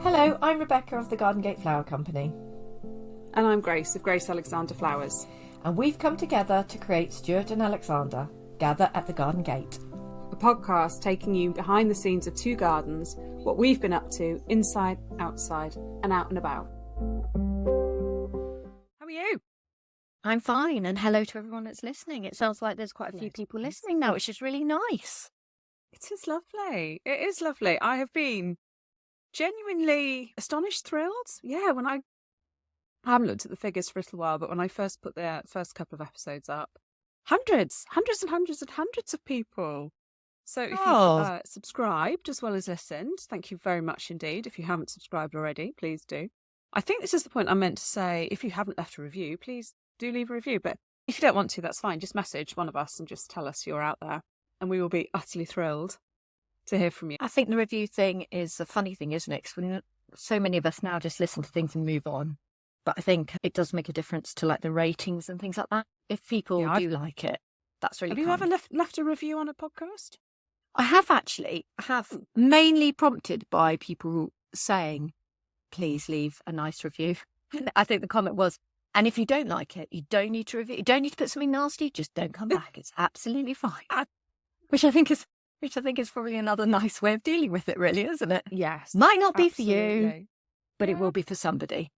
Hello, I'm Rebecca of the Garden Gate Flower Company, And I'm Grace of Grace Alexander Flowers. and we've come together to create Stuart and Alexander Gather at the Garden Gate. A podcast taking you behind the scenes of two gardens, what we've been up to inside, outside, and out and about. How are you? I'm fine, and hello to everyone that's listening. It sounds like there's quite a few people listening now, which is really nice. It is lovely. It is lovely. I have been genuinely astonished, thrilled. Yeah, I haven't looked at the figures for a little while, but when I first put the first couple of episodes up, hundreds of people. So if you've subscribed as well as listened, thank you very much indeed. If you haven't subscribed already, please do. I think this is the point I meant to say. If you haven't left a review, please do leave a review. But if you don't want to, that's fine. Just message one of us and just tell us you're out there. And we will be utterly thrilled to hear from you. I think the review thing is a funny thing, isn't it? 'Cause so many of us now just listen to things and move on. But I think it does make a difference to like the ratings and things like that. If people do like it, that's really Have you ever left a review on a podcast? I have actually. I have, mainly prompted by people saying, please leave a nice review. I think the comment was, and if you don't like it, you don't need to review. You don't need to put something nasty. Just don't come back. It's absolutely fine. Which I think is probably another nice way of dealing with it, really, isn't it? Yes. Might not be for you, but it will be for somebody.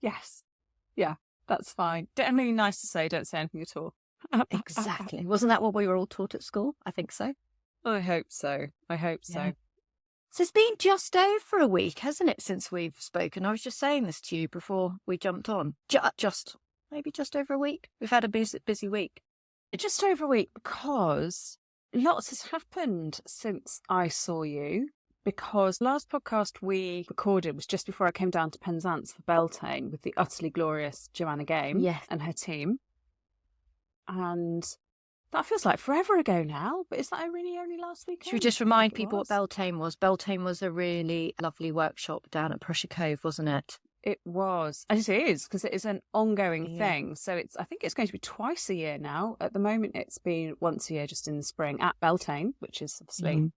Yes. Yeah, that's fine. Definitely nice to say, don't say anything at all. Exactly. Wasn't that what we were all taught at school? I think so. I hope so. So it's been just over a week, hasn't it, since we've spoken? I was just saying this to you before we jumped on. Maybe just over a week. We've had a busy week. Just over a week, because lots has happened since I saw you. Because last podcast we recorded was just before I came down to Penzance for Beltane with the utterly glorious Joanna Game and her team. And that feels like forever ago now, but is that really only last weekend? Should we just remind people what Beltane was? Beltane was a really lovely workshop down at Prussia Cove, wasn't it? It was. And it is, because it is an ongoing thing. So I think it's going to be twice a year now. At the moment, it's been once a year just in the spring at Beltane, which is obviously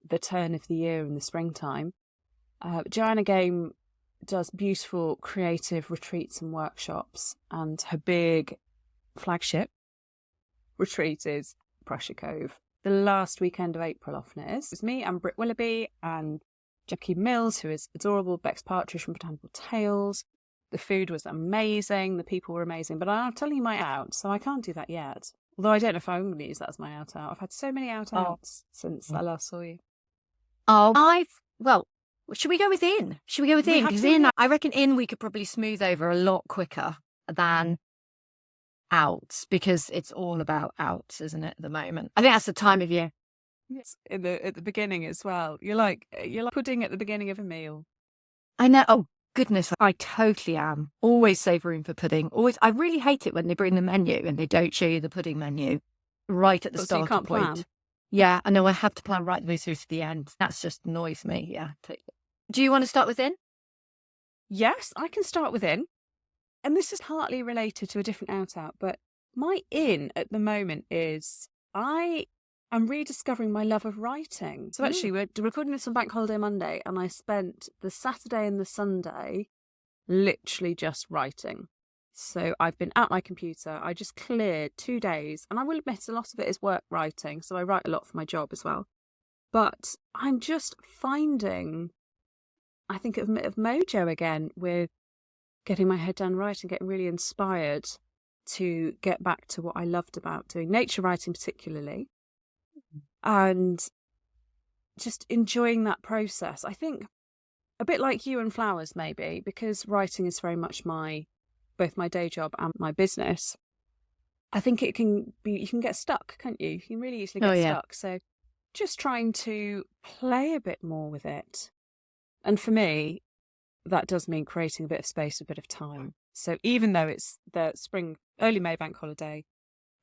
the turn of the year in the springtime. Joanna Game does beautiful creative retreats and workshops, and her big flagship retreat is Prussia Cove. The last weekend of April often is. It was me and Britt Willoughby and Jackie Mills, who is adorable, Bex Partridge from Botanical Tales. The food was amazing, the people were amazing, but I'm telling you my out, so I can't do that yet. Although I don't know if I'm going to use that as my out. I've had so many outs since I last saw you. Should we go with in? Because I reckon in we could probably smooth over a lot quicker than outs, because it's all about outs, isn't it, at the moment? I think that's the time of year. Yes, at the beginning as well. You're like pudding at the beginning of a meal. I know. Oh goodness, I totally am. Always save room for pudding. Always. I really hate it when they bring the menu and they don't show you the pudding menu right at the start. So you can't point. Plan. Yeah, I know. I have to plan right the way through to the end. That's just annoys me. Yeah, totally. Do you want to start with in? Yes, I can start with in. And this is partly related to a different out, but my in at the moment is I am rediscovering my love of writing. So actually, we're recording this on Bank Holiday Monday, and I spent the Saturday and the Sunday literally just writing. So I've been at my computer. I just cleared 2 days, and I will admit a lot of it is work writing, so I write a lot for my job as well. But I'm just finding, I think, of mojo again with getting my head down writing, getting really inspired to get back to what I loved about doing nature writing particularly, and just enjoying that process. I think a bit like you and flowers, maybe, because writing is very much both my day job and my business. I think you can get stuck, can't you? You can really easily get stuck. So just trying to play a bit more with it. And for me, that does mean creating a bit of space, a bit of time. So even though it's the early May bank holiday,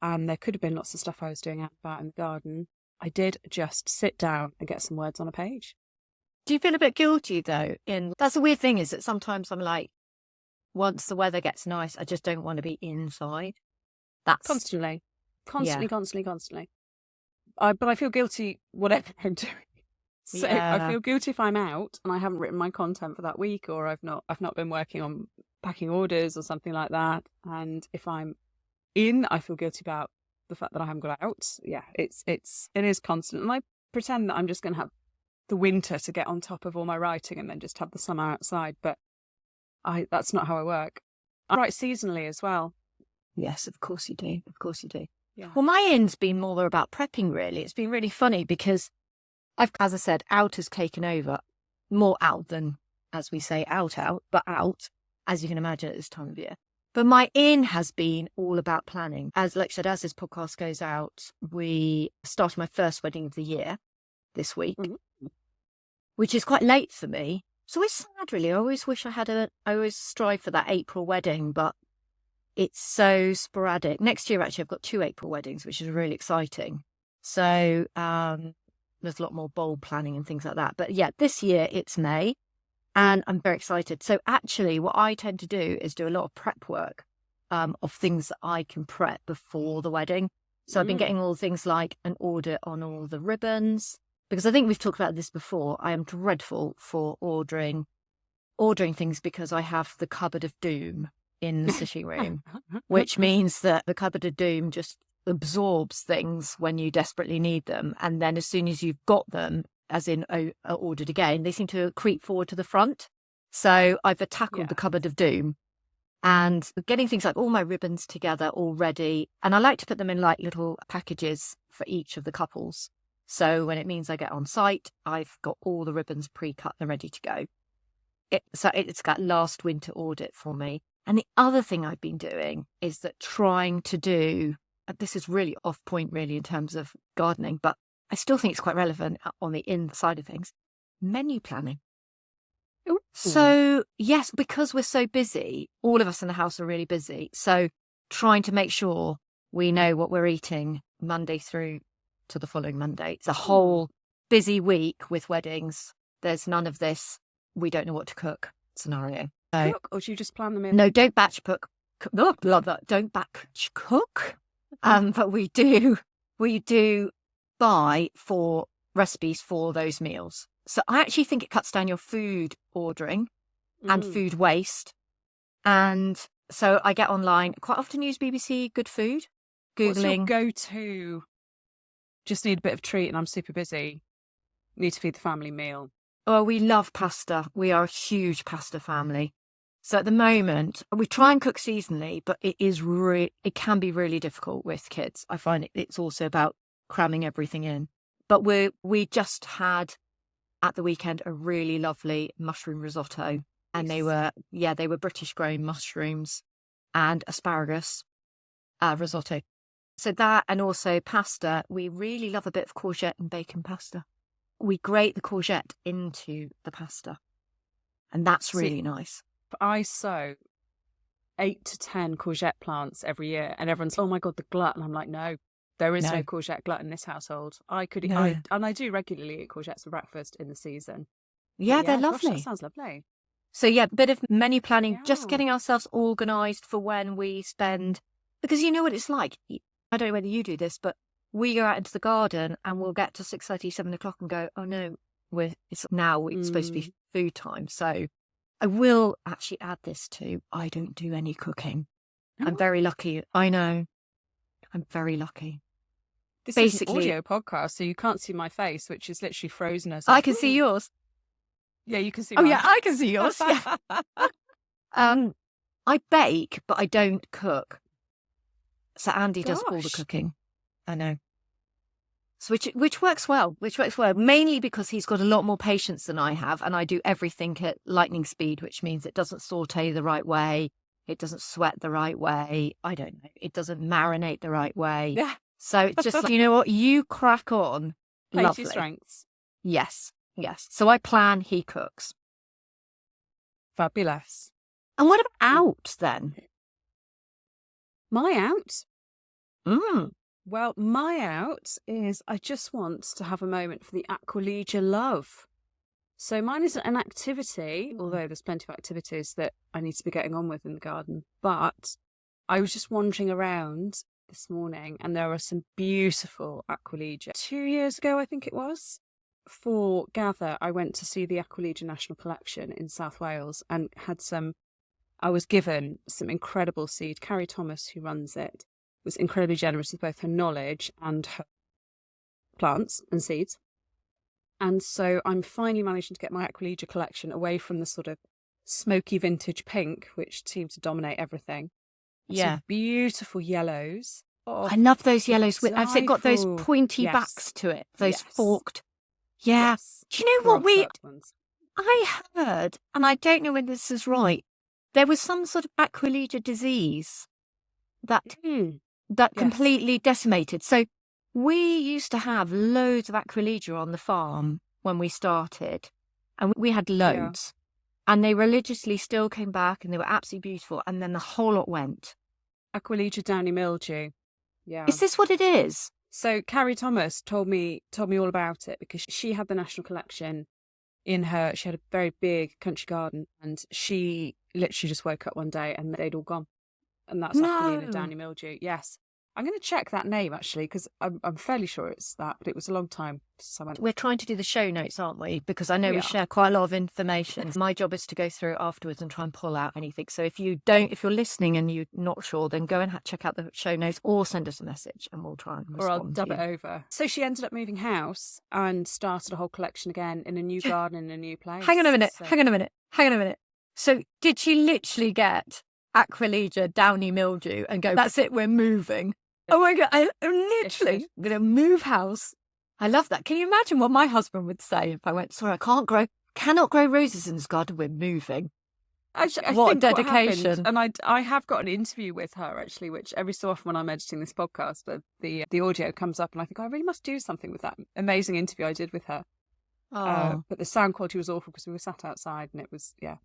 and there could have been lots of stuff I was doing out about in the garden, I did just sit down and get some words on a page. Do you feel a bit guilty, though? That's the weird thing, is that sometimes I'm like, once the weather gets nice, I just don't want to be inside. That's Constantly. But I feel guilty whatever I'm doing. So I feel guilty if I'm out and I haven't written my content for that week, or I've not been working on packing orders or something like that. And if I'm in, I feel guilty about the fact that I haven't got out. Yeah, it is constant. And I pretend that I'm just going to have the winter to get on top of all my writing and then just have the summer outside. But that's not how I work. I write seasonally as well. Yes, of course you do. Of course you do. Yeah. Well, my in's been more about prepping, really. It's been really funny because as I said, out has taken over. More out than, as we say, out, but out, as you can imagine at this time of year. But my in has been all about planning. Like I said, as this podcast goes out, we started my first wedding of the year this week, which is quite late for me. So it's sad, really. I always wish I always strive for that April wedding, but it's so sporadic. Next year, actually, I've got 2 April weddings, which is really exciting. So there's a lot more bold planning and things like that. But yeah, this year it's May and I'm very excited. So actually what I tend to do is do a lot of prep work of things that I can prep before the wedding. So I've been getting all things like an order on all the ribbons, because I think we've talked about this before. I am dreadful for ordering things because I have the cupboard of doom in the sitting room, which means that the cupboard of doom just absorbs things when you desperately need them. And then as soon as you've got them, as in ordered again, they seem to creep forward to the front. So I've tackled the cupboard of doom and getting things like all my ribbons together already. And I like to put them in like little packages for each of the couples. So when it means I get on site, I've got all the ribbons pre-cut and ready to go. So it's got last winter audit for me. And the other thing I've been doing is that trying to do, this is really off point really in terms of gardening, but I still think it's quite relevant on the inside of things, menu planning. Ooh. So yes, because we're so busy, all of us in the house are really busy. So trying to make sure we know what we're eating Monday through to the following Monday. It's a whole busy week with weddings. There's none of this, we don't know what to cook scenario. So, cook, or do you just plan them in? No, don't batch cook. Oh, love that. Don't batch cook. But we do buy for recipes for those meals. So I actually think it cuts down your food ordering and food waste. And so I get online, quite often use BBC Good Food, Googling. What's your go-to? Just need a bit of treat and I'm super busy. Need to feed the family meal. Oh, we love pasta. We are a huge pasta family. So at the moment, we try and cook seasonally, but it can be really difficult with kids. I find it's also about cramming everything in. But we just had at the weekend a really lovely mushroom risotto, and they were British grown mushrooms and asparagus risotto. So that, and also pasta. We really love a bit of courgette and bacon pasta. We grate the courgette into the pasta, and that's really nice. I sow 8 to 10 courgette plants every year, and everyone's, oh my God, the glut. And I'm like, no, there is no courgette glut in this household. I do regularly eat courgettes for breakfast in the season. Yeah, they're lovely. Gosh, that sounds lovely. So yeah, a bit of menu planning, just getting ourselves organised for when we spend, because you know what it's like. I don't know whether you do this, but we go out into the garden and we'll get to 6:30, 7 o'clock and go, oh no, it's supposed to be food time. So I will actually add this to, I don't do any cooking. I'm very lucky. I know. I'm very lucky. This is an audio podcast, so you can't see my face, which is literally frozen as I can see yours. Yeah, you can see mine. Oh yeah, I can see yours. Yeah. I bake, but I don't cook. So Andy does all the cooking. I know. So which works well, mainly because he's got a lot more patience than I have, and I do everything at lightning speed, which means it doesn't saute the right way, it doesn't sweat the right way, I don't know, it doesn't marinate the right way. Yeah. So it's just like, you know what, you crack on. Play Lovely. to your strengths. Yes. So I plan, he cooks. Fabulous. And what about out then? My out? Mm. Well, my out is I just want to have a moment for the Aqualegia love. So mine isn't an activity, although there's plenty of activities that I need to be getting on with in the garden. But I was just wandering around this morning and there are some beautiful Aqualegia. 2 years ago, I think it was. for Gather, I went to see the Aquilegia National Collection in South Wales and I was given some incredible seed. Carrie Thomas, who runs it, was incredibly generous with both her knowledge and her plants and seeds. And so I'm finally managing to get my Aquilegia collection away from the sort of smoky vintage pink, which seemed to dominate everything. Yeah. Some beautiful yellows. Oh, I love those yellows. Have they got those delightful. pointy Yes. backs to it? Those Yes. forked. Yeah. Yes. Do you know what Rough ones. I heard, and I don't know whether this is right, there was some sort of Aquilegia disease that Yes. completely decimated. So we used to have loads of Aquilegia on the farm when we started, and we had loads. And they religiously still came back, and they were absolutely beautiful. And then the whole lot went. Aquilegia downy mildew. Yeah. Is this what it is? So Carrie Thomas told me all about it because she had the National Collection she had a very big country garden, and she literally just woke up one day and they'd all gone. And that's Aquilegia downy mildew. Yes. I'm going to check that name, actually, because I'm fairly sure it's that, but it was a long time. We're trying to do the show notes, aren't we? Because I know we share quite a lot of information. My job is to go through it afterwards and try and pull out anything. So if you're listening and you're not sure, then go and check out the show notes or send us a message and we'll try and respond. Or I'll dub it over. So she ended up moving house and started a whole collection again in a new garden in a new place. Hang on a minute. So did she literally get Aquilegia downy mildew and go, that's it, we're moving? Oh my God, I'm literally going to move house. I love that. Can you imagine what my husband would say if I went, sorry, I cannot grow roses in this garden, we're moving? Actually, what dedication. And I have got an interview with her, actually, which every so often when I'm editing this podcast, the audio comes up and I think, I really must do something with that amazing interview I did with her. But the sound quality was awful because we were sat outside and it was, I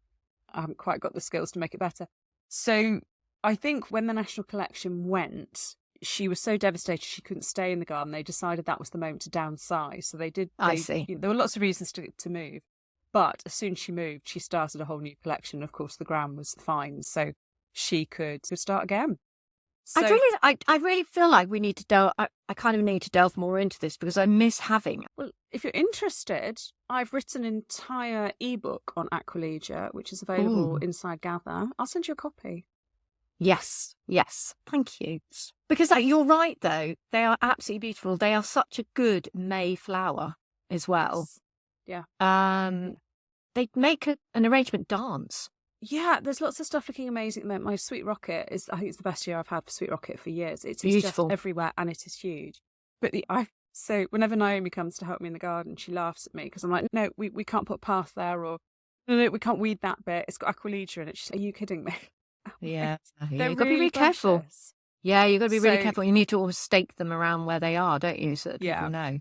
haven't quite got the skills to make it better. So I think when the National Collection went, she was so devastated she couldn't stay in the garden. They decided that was the moment to downsize. So they did. I see. There were lots of reasons to move. But as soon as she moved, she started a whole new collection. Of course, the ground was fine, so she could start again. So, I really feel like we need to delve. I kind of need to delve more into this because I miss having. Well, if you're interested, I've written an entire ebook on Aquilegia, which is available inside Gather. I'll send you a copy. Yes, thank you. Because you're right, though. They are absolutely beautiful. They are such a good May flower as well. Yeah. They make an arrangement dance. Yeah, there's lots of stuff looking amazing at the moment. My Sweet Rocket I think it's the best year I've had for Sweet Rocket for years. It's beautiful. Just everywhere and it is huge. But so whenever Naomi comes to help me in the garden, she laughs at me because I'm like, no, we can't put path there, or no, we can't weed that bit. It's got Aquilegia in it. She's like, are you kidding me? Yeah. You've got to be really really careful. Yeah, you've got to be really careful. You need to always stake them around where they are, don't you? So that people know.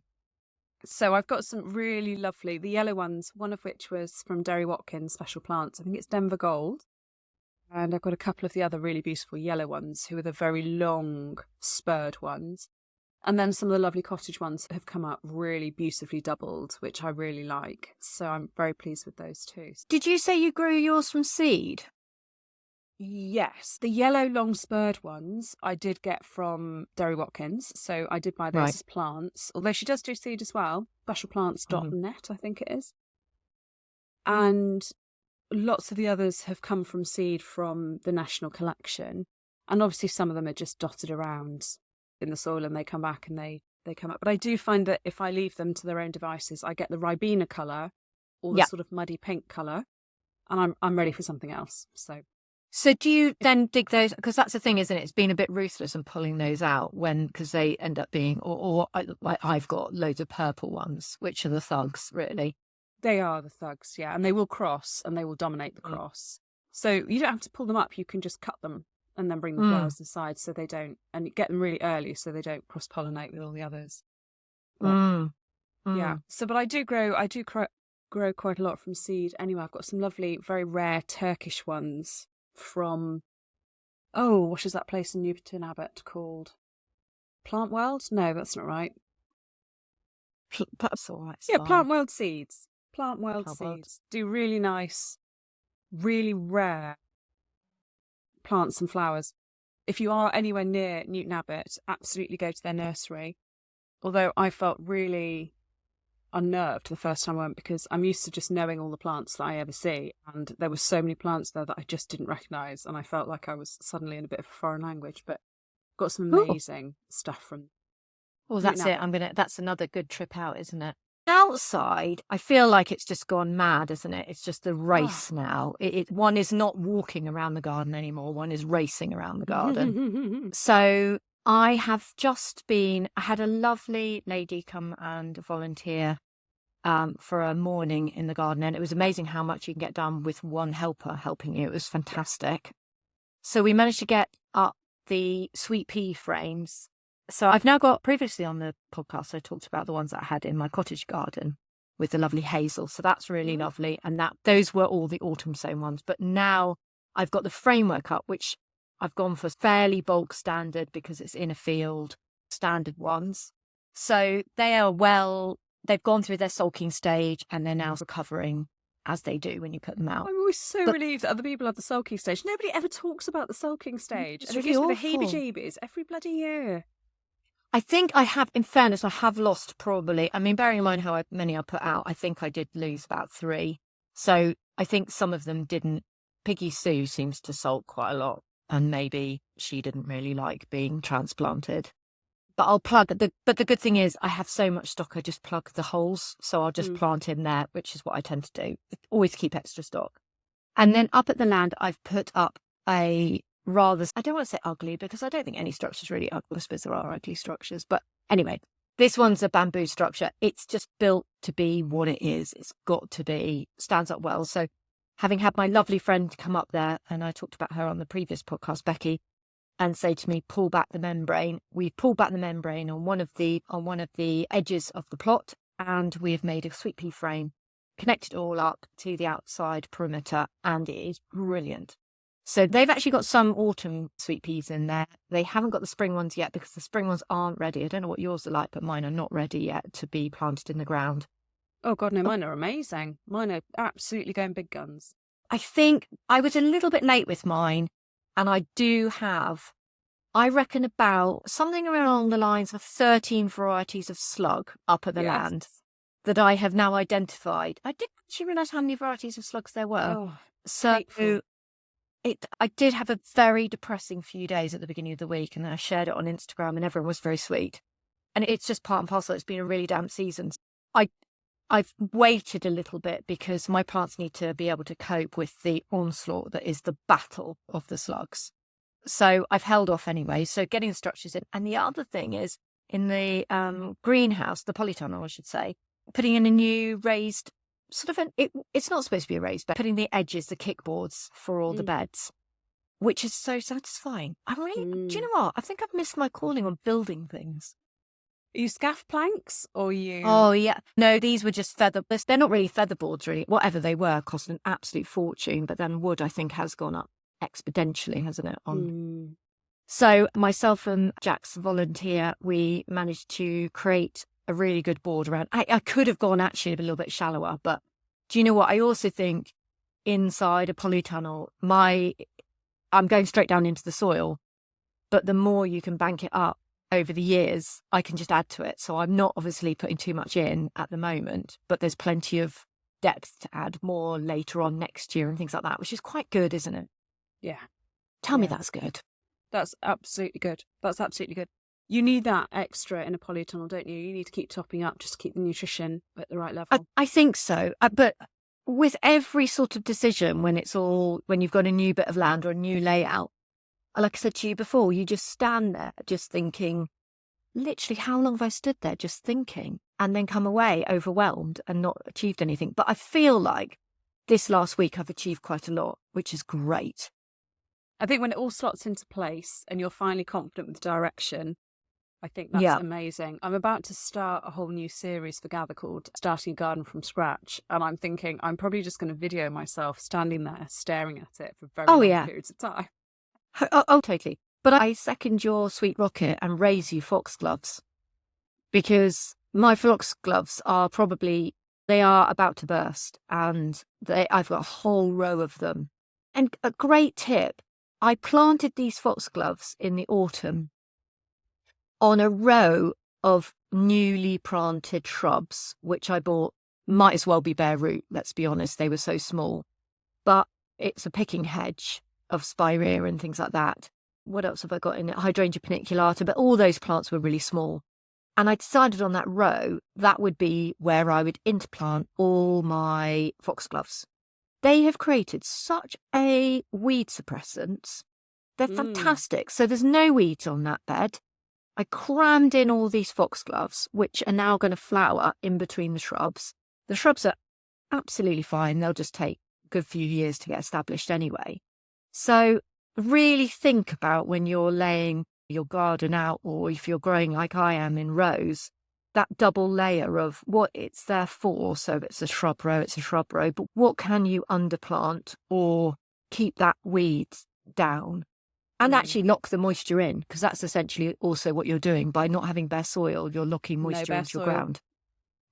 So I've got some really lovely, the yellow ones, one of which was from Derry Watkins Special Plants. I think it's Denver Gold. And I've got a couple of the other really beautiful yellow ones, who are the very long spurred ones. And then some of the lovely cottage ones have come up really beautifully doubled, which I really like. So I'm very pleased with those too. Did you say you grew yours from seed? Yes, the yellow long spurred ones I did get from Derry Watkins, so I did buy those as plants, although she does do seed as well, specialplants.net I think it is. And lots of the others have come from seed from the National Collection, and obviously some of them are just dotted around in the soil and they come back and they come up. But I do find that if I leave them to their own devices, I get the Ribena colour or the sort of muddy pink colour, and I'm ready for something else. So do you then dig those? Because that's the thing, isn't it? It's been a bit ruthless in pulling those out because they end up being, I've got loads of purple ones, which are the thugs, really. They are the thugs, yeah. And they will cross and they will dominate the cross. So you don't have to pull them up. You can just cut them and then bring the flowers inside so they don't, and get them really early so they don't cross-pollinate with all the others. Yeah. So, but I do grow quite a lot from seed. Anyway, I've got some lovely, very rare Turkish ones from what is that place in Newton Abbot called? Plant World? No, that's not right. That's all right. Plant World Seeds. Plant World Seeds do really nice, really rare plants and flowers. If you are anywhere near Newton Abbot, absolutely go to their nursery. Although I felt really unnerved the first time I went, because I'm used to just knowing all the plants that I ever see, and there were so many plants there that I just didn't recognise, and I felt like I was suddenly in a bit of a foreign language, but got some Cool. amazing stuff from. Well, that's it. That's another good trip out, isn't it? Outside, I feel like it's just gone mad, isn't it? It's just a race now. One is not walking around the garden anymore. One is racing around the garden. So I had a lovely lady come and volunteer for a morning in the garden, and it was amazing how much you can get done with one helper helping you. It was fantastic. So we managed to get up the sweet pea frames. So I've now got, previously on the podcast, I talked about the ones that I had in my cottage garden with the lovely hazel. So that's really lovely. And those were all the autumn sown ones. But now I've got the framework up, which I've gone for fairly bulk standard because it's in a field, standard ones. So they've gone through their sulking stage and they're now recovering as they do when you put them out. I'm always so relieved that other people have the sulking stage. Nobody ever talks about the sulking stage. It's and it really gives me the awful. heebie-jeebies every bloody year. I think in fairness, I have lost probably, I mean, bearing in mind how many I put out, I think I did lose about 3. So I think some of them didn't. Piggy Sue seems to sulk quite a lot, and maybe she didn't really like being transplanted. But I'll plug, but the good thing is I have so much stock, I just plug the holes. So I'll just plant in there, which is what I tend to do. Always keep extra stock. And then up at the land, I've put up a rather, I don't want to say ugly, because I don't think any structure's really ugly. I suppose there are ugly structures. But anyway, this one's a bamboo structure. It's just built to be what it is. It's got to be, stands up well. So having had my lovely friend come up there, and I talked about her on the previous podcast, Becky, and say to me, pull back the membrane. We've pulled back the membrane on one of the edges of the plot, and we have made a sweet pea frame, connected it all up to the outside perimeter, and it is brilliant. So they've actually got some autumn sweet peas in there. They haven't got the spring ones yet because the spring ones aren't ready. I don't know what yours are like, but mine are not ready yet to be planted in the ground. Oh God, no, mine are amazing. Mine are absolutely going big guns. I think I was a little bit late with mine, and I do have, I reckon, about something along the lines of 13 varieties of slug up at the land that I have now identified. I didn't actually realise how many varieties of slugs there were. Oh, so hateful. I did have a very depressing few days at the beginning of the week, and then I shared it on Instagram, and everyone was very sweet. And it's just part and parcel. It's been a really damp season. I've waited a little bit because my plants need to be able to cope with the onslaught that is the battle of the slugs. So I've held off anyway. So getting the structures in. And the other thing is, in the greenhouse, the polytunnel, I should say, putting in a new raised sort of it's not supposed to be a raised bed, putting the edges, the kickboards for all the beds, which is so satisfying. Do you know what? I think I've missed my calling on building things. Are you scaff planks or you? Oh, yeah. No, these were just they're not really featherboards, really. Whatever they were cost an absolute fortune. But then wood, I think, has gone up exponentially, hasn't it? So myself and Jack's volunteer, we managed to create a really good board around. I could have gone actually a little bit shallower, but do you know what? I also think inside a polytunnel, I'm going straight down into the soil, but the more you can bank it up over the years, I can just add to it. So I'm not obviously putting too much in at the moment, but there's plenty of depth to add more later on next year and things like that, which is quite good, isn't it? Yeah. Tell me that's good. That's absolutely good. That's absolutely good. You need that extra in a polytunnel, don't you? You need to keep topping up just to keep the nutrition at the right level. I think so. But with every sort of decision, when you've got a new bit of land or a new layout, like I said to you before, you just stand there just thinking, literally, how long have I stood there just thinking, and then come away overwhelmed and not achieved anything? But I feel like this last week I've achieved quite a lot, which is great. I think when it all slots into place and you're finally confident with direction, I think that's amazing. I'm about to start a whole new series for Gather called Starting a Garden from Scratch. And I'm thinking I'm probably just going to video myself standing there staring at it for very long periods of time. Oh, totally. But I second your sweet rocket and raise you foxgloves, because my foxgloves they are about to burst, and I've got a whole row of them. And a great tip, I planted these foxgloves in the autumn on a row of newly planted shrubs, which I bought, might as well be bare root, let's be honest, they were so small. But it's a picking hedge of spirea and things like that. What else have I got in it? Hydrangea paniculata, but all those plants were really small. And I decided on that row, that would be where I would interplant all my foxgloves. They have created such a weed suppressant. They're fantastic. So there's no weeds on that bed. I crammed in all these foxgloves, which are now going to flower in between the shrubs. The shrubs are absolutely fine. They'll just take a good few years to get established anyway. So really think about when you're laying your garden out, or if you're growing like I am in rows, that double layer of what it's there for. So it's a shrub row, but what can you underplant or keep that weed down and actually lock the moisture in? Because that's essentially also what you're doing. By not having bare soil, you're locking moisture into your ground.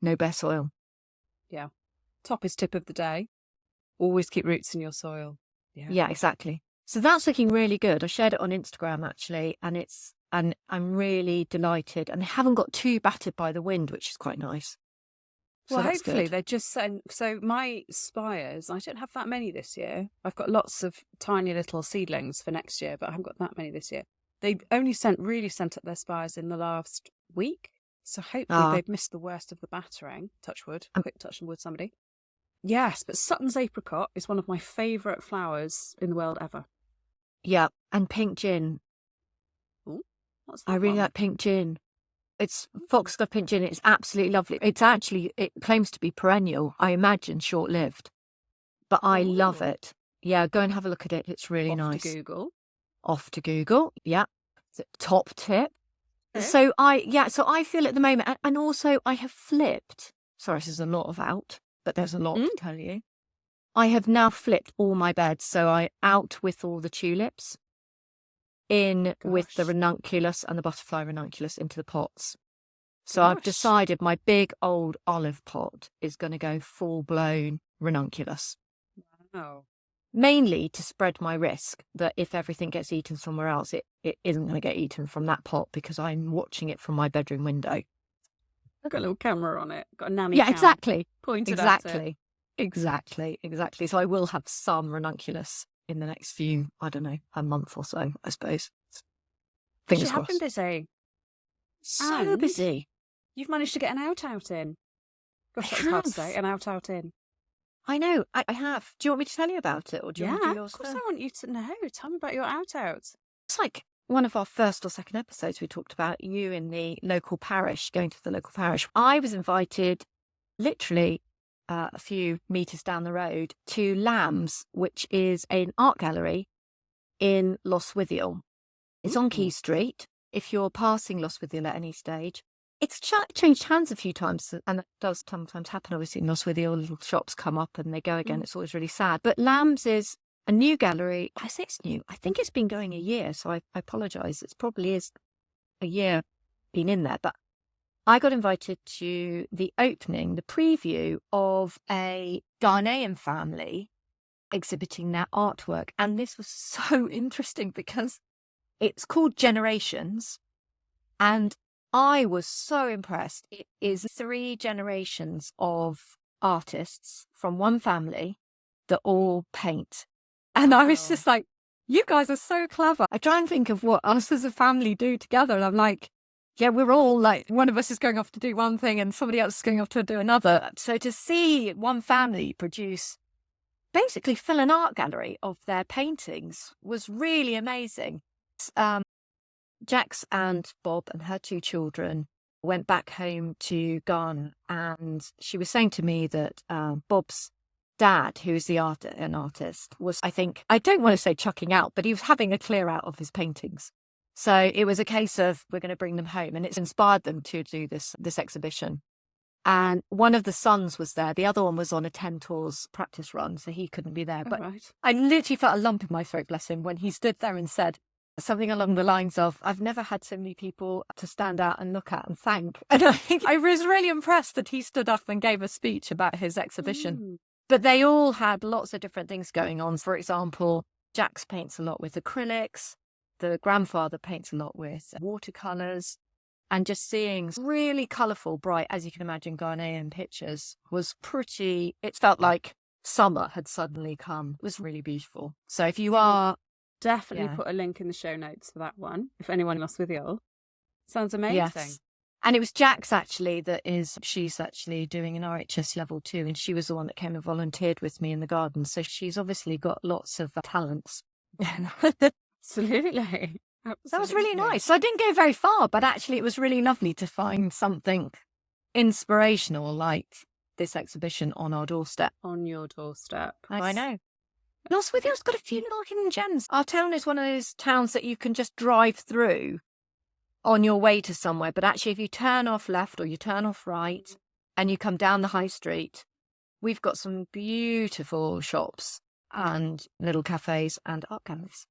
No bare soil. Yeah. Toppest tip of the day. Always keep roots in your soil. Yeah, exactly. So that's looking really good. I shared it on Instagram actually, and I'm really delighted. And they haven't got too battered by the wind, which is quite nice. So well, that's hopefully good. they just sent. So my spires, I don't have that many this year. I've got lots of tiny little seedlings for next year, but I haven't got that many this year. They only really sent up their spires in the last week. So hopefully they've missed the worst of the battering. Touch wood. Quick touch and wood, somebody. Yes, but Sutton's apricot is one of my favourite flowers in the world ever. Yeah, and pink gin. Ooh, what's that I really one? like pink gin. It's foxglove pink gin. It's absolutely lovely. It claims to be perennial. I imagine short-lived, but I love it. Yeah, go and have a look at it. It's really nice. Off to Google. Yeah, top tip. Okay. So I feel at the moment, and also I have flipped. Sorry, this is a lot of out, but there's a lot to tell you. I have now flipped all my beds. So I out with all the tulips, in with the ranunculus and the butterfly ranunculus into the pots. So I've decided my big old olive pot is going to go full-blown ranunculus. Wow. Mainly to spread my risk that if everything gets eaten somewhere else, it isn't going to get eaten from that pot, because I'm watching it from my bedroom window. I've got a little camera on it. Got a nanny cam. Yeah, exactly. Pointed at it. Exactly. So I will have some ranunculus in the next few, I don't know, a month or so, I suppose. Fingers crossed. You have been busy. So busy. You've managed to get an out in. Gosh, that's hard to say. An out in. I know, I have. Do you want me to tell you about it, or do you want to do yours first? first? I want you to know. Tell me about your out. It's like one of our first or second episodes, we talked about you in the local parish, going to the local parish. I was invited literally a few metres down the road to Lambs, which is an art gallery in Lostwithiel. It's on Key Street. If you're passing Lostwithiel at any stage, it's changed hands a few times, and that does sometimes happen, obviously, in Lostwithiel. Little shops come up and they go again. It's always really sad. But Lambs is a new gallery. I say it's new. I think it's been going a year, so I apologise. It probably is a year been in there. But I got invited to the opening, the preview of a Ghanaian family exhibiting their artwork. And this was so interesting because it's called Generations, and I was so impressed. It is 3 generations of artists from one family that all paint. And I was just like, you guys are so clever. I try and think of what us as a family do together. And I'm like, yeah, we're all like, one of us is going off to do one thing and somebody else is going off to do another. So to see one family basically fill an art gallery of their paintings was really amazing. Jax and Bob and her 2 children went back home to Ghana, and she was saying to me that Bob's dad, who is an artist, was, I don't want to say chucking out, but he was having a clear out of his paintings. So it was a case of, we're going to bring them home, and it's inspired them to do this exhibition. And one of the sons was there. The other one was on a 10 tours practice run, so he couldn't be there. But I literally felt a lump in my throat, bless him, when he stood there and said something along the lines of, I've never had so many people to stand out and look at and thank. And I was really impressed that he stood up and gave a speech about his exhibition. But they all had lots of different things going on. For example, Jax paints a lot with acrylics. The grandfather paints a lot with watercolours. And just seeing really colourful, bright, as you can imagine, Ghanaian pictures was pretty, it felt like summer had suddenly come. It was really beautiful. So if you are... Definitely put a link in the show notes for that one, if anyone lost with you. Sounds amazing. Yes. And it was Jax actually she's actually doing an RHS level 2, and she was the one that came and volunteered with me in the garden. So she's obviously got lots of talents. Absolutely. That was really nice. So I didn't go very far, but actually it was really lovely to find something inspirational like this exhibition on our doorstep. On your doorstep. I know. Lostwithiel's got a few little hidden gems. Our town is one of those towns that you can just drive through on your way to somewhere. But actually, if you turn off left or you turn off right and you come down the high street, we've got some beautiful shops and little cafes and art galleries.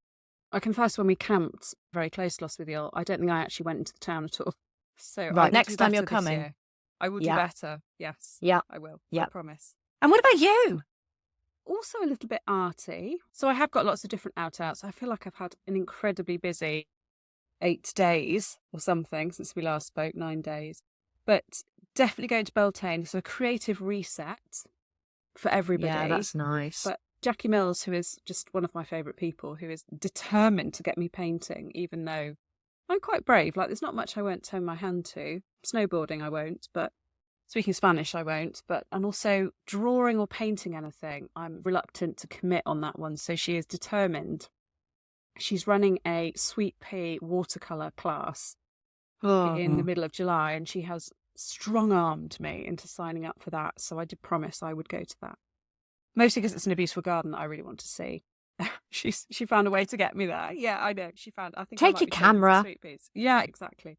I confess, when we camped very close to Lostwithiel, I don't think I actually went into the town at all. So right, next time you're coming. Year. I will do better. Yes. Yeah. I will. Yeah. I promise. And what about you? Also a little bit arty. So I have got lots of different outs. I feel like I've had an incredibly busy 8 days or something since we last spoke, 9 days. But definitely going to Beltane. So a creative reset for everybody. Yeah, that's nice. But Jackie Mills, who is just one of my favourite people, who is determined to get me painting, even though I'm quite brave. Like, there's not much I won't turn my hand to. Snowboarding I won't, but speaking Spanish I won't. And also drawing or painting anything, I'm reluctant to commit on that one. So she is determined. She's running a sweet pea watercolour class in the middle of July, and she has strong-armed me into signing up for that. So I did promise I would go to that. Mostly because it's in a beautiful garden that I really want to see. She found a way to get me there. Yeah, I know. I think take your camera. Yeah, exactly.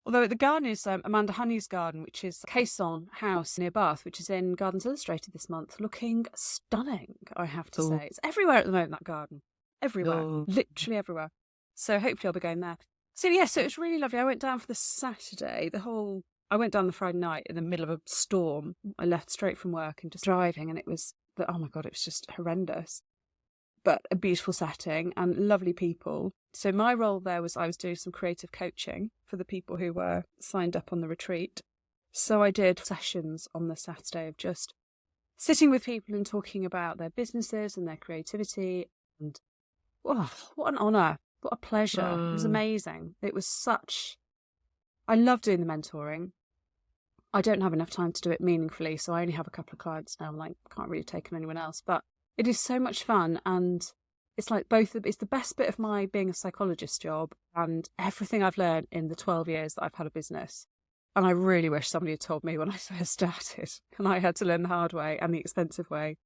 Although the garden is Amanda Honey's garden, which is Caisson House near Bath, which is in Gardens Illustrated this month, looking stunning, I have to say. It's everywhere at the moment, that garden. Everywhere. Literally everywhere. So hopefully I'll be going there. So yeah, so it was really lovely. I went down for the Saturday, I went down the Friday night in the middle of a storm. I left straight from work and just driving, and it was, oh my God, it was just horrendous. But a beautiful setting and lovely people. So my role there was I was doing some creative coaching for the people who were signed up on the retreat. So I did sessions on the Saturday of just sitting with people and talking about their businesses and their creativity. And what an honour. What a pleasure. It was amazing. It was I love doing the mentoring. I don't have enough time to do it meaningfully, so I only have a couple of clients now. I can't really take on anyone else. But it is so much fun, and it's like it's the best bit of my being a psychologist job and everything I've learned in the 12 years that I've had a business. And I really wish somebody had told me when I first started, and I had to learn the hard way and the expensive way,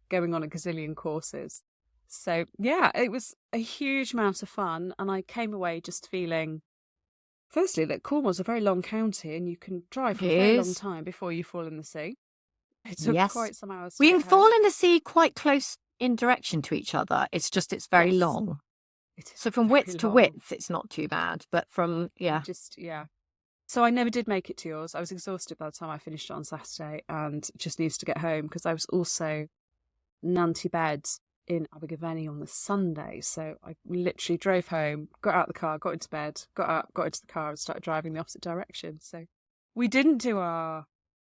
going on a gazillion courses. So yeah, it was a huge amount of fun, and I came away just feeling, firstly, that Cornwall's a very long county and you can drive for a very long time before you fall in the sea. It took quite some hours to We get can fall in the sea quite close in direction to each other. It's very long. So from width to width, it's not too bad. But from, So I never did make it to yours. I was exhausted by the time I finished it on Saturday and just needed to get home because I was also Nanty bed in Abergavenny on the Sunday. So I literally drove home, got out of the car, got into bed, got into the car and started driving the opposite direction. So we didn't do our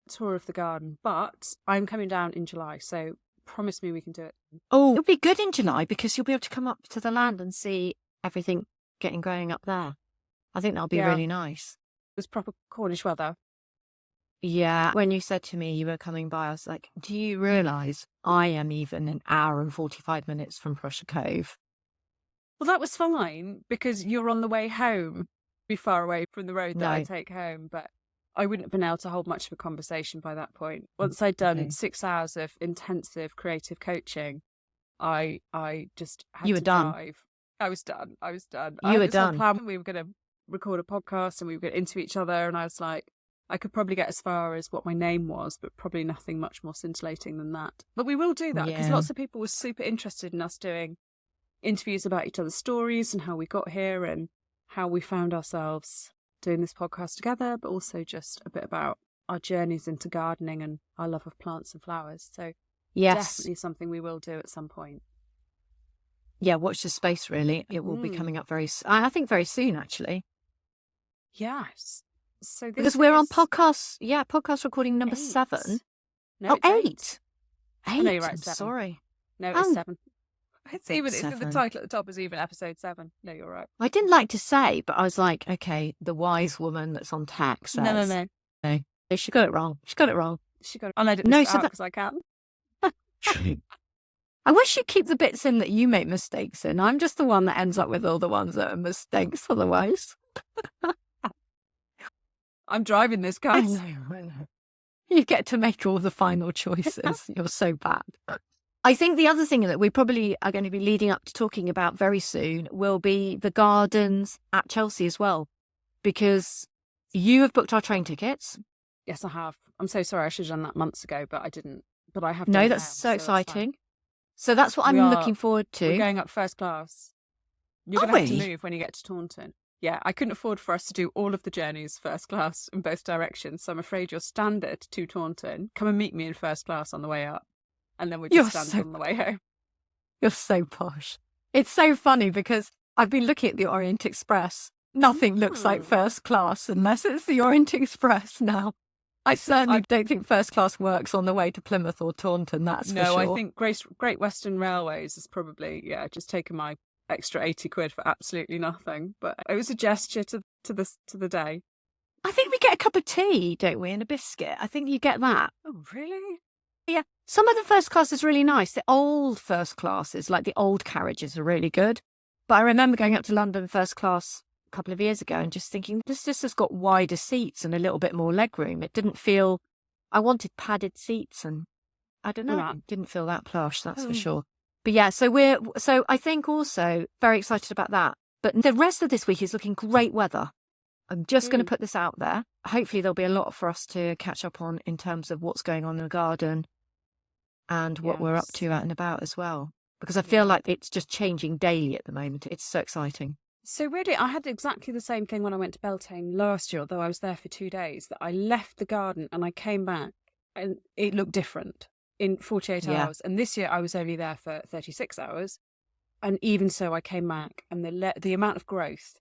tour of the garden, but I'm coming down in July. So promise me we can do it. Oh, it'll be good in July because you'll be able to come up to the land and see everything growing up there. I think that'll be really nice. It was proper Cornish weather. Yeah. When you said to me you were coming by, I was like, do you realise I am even an hour and 45 minutes from Prussia Cove? Well, that was fine because you're on the way home, be far away from the road that I take home, but I wouldn't have been able to hold much of a conversation by that point. Once I'd done 6 hours of intensive creative coaching, I just had to drive. I was done. You were done. Plan. We were going to record a podcast and we were going to interview each other, and I was like, I could probably get as far as what my name was, but probably nothing much more scintillating than that. But we will do that because lots of people were super interested in us doing interviews about each other's stories and how we got here and how we found ourselves doing this podcast together, but also just a bit about our journeys into gardening and our love of plants and flowers. So definitely something we will do at some point. Yeah, watch the space, really. It will be coming up I think very soon, actually. Yes. So this Because we're on is podcast recording number 7. 8. No, it's 8. 8. Oh, no, you're right, I'm 7. sorry. No, it's Oh. 7. It's the 7. title at the top is even episode 7. No, you're right. I didn't like to say, but I was like, okay, the wise woman that's on tack says. No. She got it wrong. I'll edit this out because I can. I wish you'd keep the bits in that you make mistakes in. I'm just the one that ends up with all the ones that are mistakes otherwise. I'm driving this, I guys. know. You get to make all the final choices. You're so bad. I think the other thing that we probably are going to be leading up to talking about very soon will be the gardens at Chelsea as well, because you have booked our train tickets. Yes, I have. I'm so sorry. I should have done that months ago, but I didn't. But I have. No, done it that's now, so exciting. So that's what I'm looking forward to. We're going up first class. You're going to have to move when you get to Taunton. Yeah, I couldn't afford for us to do all of the journeys first class in both directions, so I'm afraid you're standard to Taunton. Come and meet me in first class on the way up, and then we're just standard on the way home. You're so posh. It's so funny because I've been looking at the Orient Express. Nothing looks like first class unless it's the Orient Express now. I certainly don't think first class works on the way to Plymouth or Taunton, that's for sure. No, I think Great Western Railways is probably, just taken my extra 80 quid for absolutely nothing. But it was a gesture to the day. I think we get a cup of tea, don't we, and a biscuit. I think you get that. Oh, really? Yeah. Some of the first class is really nice. The old first classes, like the old carriages, are really good. But I remember going up to London first class couple of years ago and just thinking this just has got wider seats and a little bit more legroom. It didn't feel, I wanted padded seats and I don't know, it didn't feel that plush, that's for sure. But yeah, so I think also very excited about that. But the rest of this week is looking great weather. I'm just going to put this out there. Hopefully there'll be a lot for us to catch up on in terms of what's going on in the garden and what we're up to out and about as well. Because I feel like it's just changing daily at the moment. It's so exciting. So really, I had exactly the same thing when I went to Beltane last year, although I was there for 2 days, that I left the garden and I came back and it looked different in 48 hours. And this year I was only there for 36 hours. And even so, I came back and the amount of growth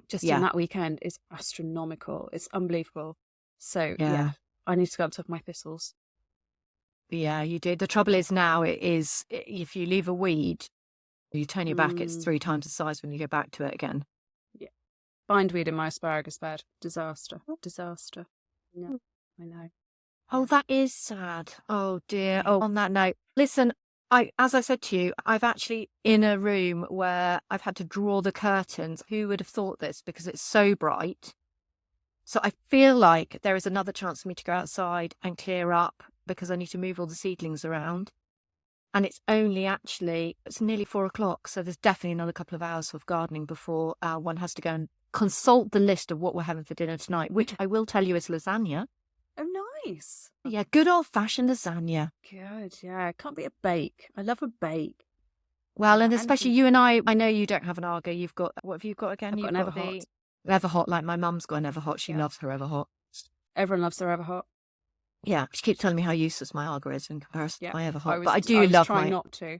just in that weekend is astronomical. It's unbelievable. So I need to go on top of my thistles. Yeah, you do. The trouble is now if you leave a weed, you turn your back, it's 3 times the size when you go back to it again. Yeah. Bindweed in my asparagus bed. Disaster. No, I know. Oh, that is sad. Oh, dear. Oh, on that note, listen, as I said to you, I've actually in a room where I've had to draw the curtains. Who would have thought this? Because it's so bright. So I feel like there is another chance for me to go outside and clear up because I need to move all the seedlings around. And it's nearly 4 o'clock. So there's definitely another couple of hours of gardening before one has to go and consult the list of what we're having for dinner tonight, which I will tell you is lasagna. Oh, nice. Yeah, good old-fashioned lasagna. Good, yeah. It can't be a bake. I love a bake. Well, and especially you and I know you don't have an Arga. You've got, what have you got again? I've got an Everhot. Everhot, like my mum's got an Everhot. She loves her Everhot. Everyone loves their Everhot. Yeah, she keeps telling me how useless my Arga is in comparison to my Everhot. But I do love my... not to.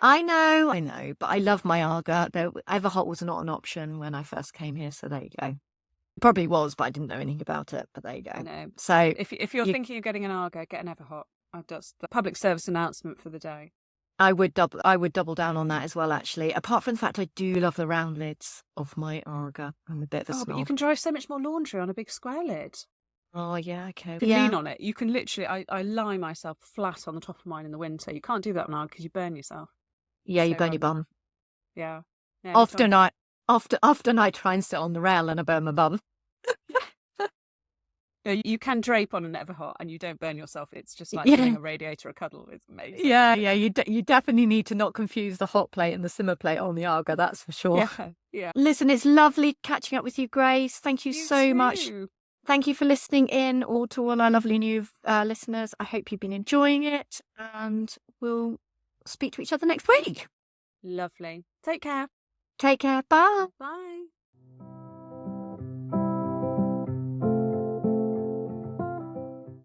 I know, but I love my Arga. The Everhot was not an option when I first came here, so there you go. It probably was, but I didn't know anything about it, but there you go. I know. So if you're thinking of getting an Arga, get an Everhot. That's the public service announcement for the day. I would double down on that as well, actually. Apart from the fact I do love the round lids of my Arga. I'm a bit of a snob. But you can dry so much more laundry on a big square lid. Oh, yeah, okay. You can lean on it. You can literally... I lie myself flat on the top of mine in the winter. You can't do that now because you burn yourself. Yeah, you burn your bum. Yeah. Often I try and sit on the rail and I burn my bum. You can drape on an Everhot and you don't burn yourself. It's just like giving a radiator a cuddle. It's amazing. Yeah. You definitely need to not confuse the hot plate and the simmer plate on the Arga, that's for sure. Yeah. Listen, it's lovely catching up with you, Grace. Thank you so much. Thank you for listening in, all to all our lovely new listeners. I hope you've been enjoying it, and we'll speak to each other next week. Lovely. Take care. Take care. Bye. Bye.